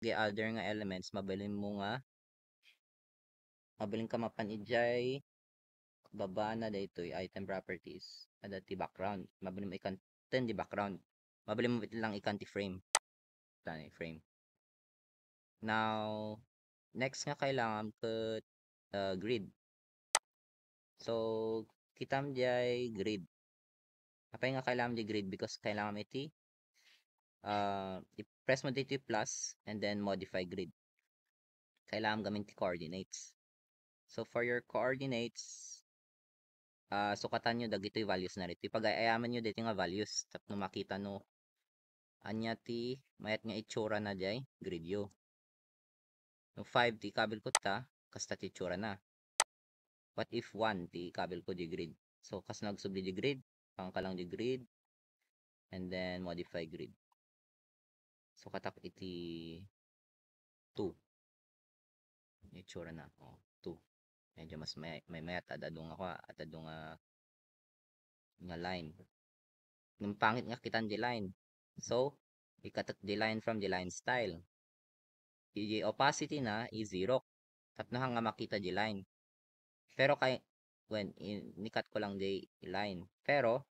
other nga elements mabilin mo nga mabiling ka mapan ijay baba na daytoy item properties ada ti background mabilin mo ikan di background mabilin mo lang ikan ti frame tani frame. Now next nga kailangan ket grid. So kitam jay grid. Apay nga kailangan di grid because kailangan iti i-press mo dito yung plus and then modify grid. Kailangan gamit ti coordinates. So for your coordinates, sukatan nyo dagito yung values na rito. Ipag-ayaman nyo dito nga values. Tapno makita no, anya ti, mayat nga itsura na jay, grid yo. No 5 ti kabel ko ta, kasta ti itsura na. What if 1 ti kabel ko di grid? So kas nagsubli di grid, pang ka lang di grid, and then modify grid. So katak iti 2. Itsura na. Oh, 2. Medyo mas may mayat adadong ako adadong nga line. Nung pangit nga kitan di line. So, ikatat di line from the line style. Di opacity na i-0. Tapno nga makita di line. Pero kay when nikat ko lang di line. Pero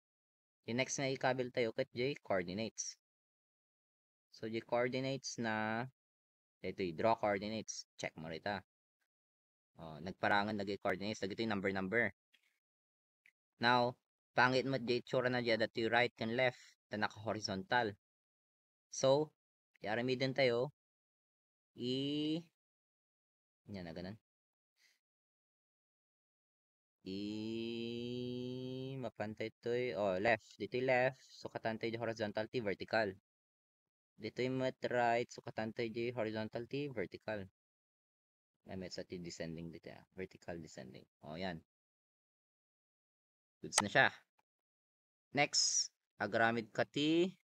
yung next nga ikabil tayo ket di coordinates. So di coordinates na ito draw coordinates. Check mo rita. Oh, nagparangan nagay coordinates dagito yung number. Now, pangit mo di tsura na di dati right and left na naka horizontal. So, i-arami din tayo yan na ganun. Mapantay to'y left. Dito yung left. Sukatan tayo di horizontal t vertical. Dito yung mat right. Sukatan tayo di horizontal t vertical. May sa t descending dito ya. Vertical descending. Yan. Goods na siya. Next, agaramid ka ti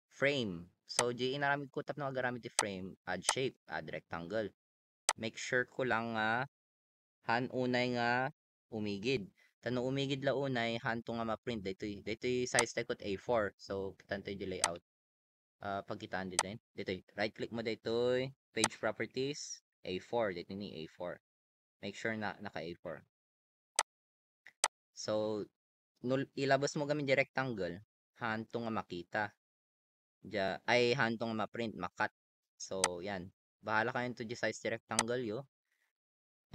frame. So, di inaramid ko tap na agaramid ti frame. Add shape. Add rectangle. Make sure ko lang han unay nga umigid. Tanong umigid la unay hanto nga ma-print dito size type kot A4. So kitan tayo di layout. Pagkitaan dito right click mo dito page properties A4 dito ni A4. Make sure na naka A4. So ilabas mo gamit di rectangle hanto nga makita. Ay hanto nga ma-print makat. So yan. Bahala kayo to di size di rectangle yo.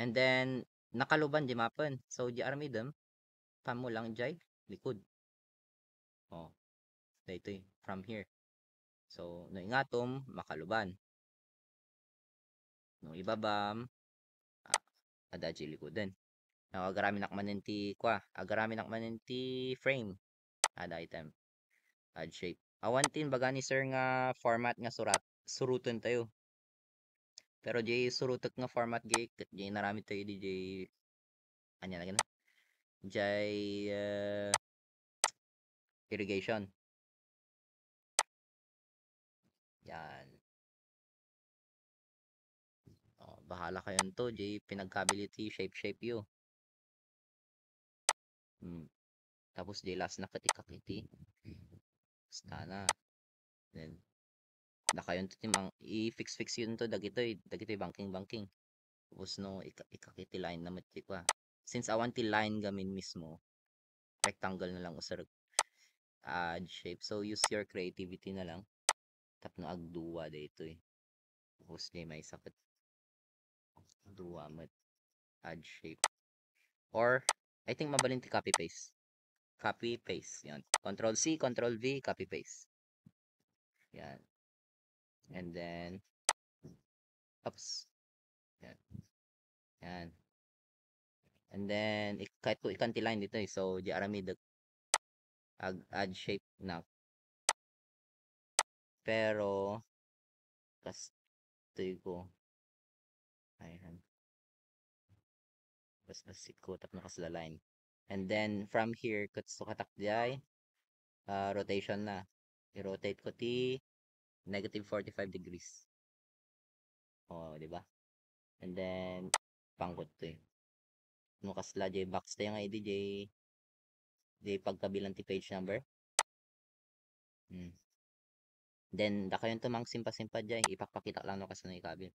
And then nakaluban di mapen. So di armidem mo lang jay likod. Dito from here. So no ingatom makaluban. No ibabam ada jay likoden. Now agarami nakmanen ti agarami nakmanen ti frame. Ada item. Add shape. Awantin baga ni sir nga format nga suruton tayo. Pero jay surutok nga format jay narami tayo di jay anya na ganun. Jay irrigation. Yan. Bahala kayo to jay pinagkability shape yo. Tapos jay last na katikakiti. Basta na. Then nakayon to timang i-fix yun to dagitoy banking. Tapos no ikakiti line na mati pa. Since awan ti line gamin mismo, rectangle na lang usar add shape. So use your creativity na lang. Tapno agduwa dito Tapos di may sakit. Duwa mat add shape. Or I think mabalin ti copy paste. Copy paste. Yan. Control C, Control V, copy paste. Yan. And then oops. Yan. Yan. And then kahit ko ikanti line dito so di arami add shape na. Pero kastoy ko ayan. Basta sit ko tap na kasla line. And then from here so katak di ay rotation na. I-rotate ko ti negative 45 degrees. Di ba? And then pangkot to no kasla jay box tayo nga di pagkabilang ti page number. Then, dakayon tumang simpa-simpa dyan, ipakpakita lang no kasano ikabil.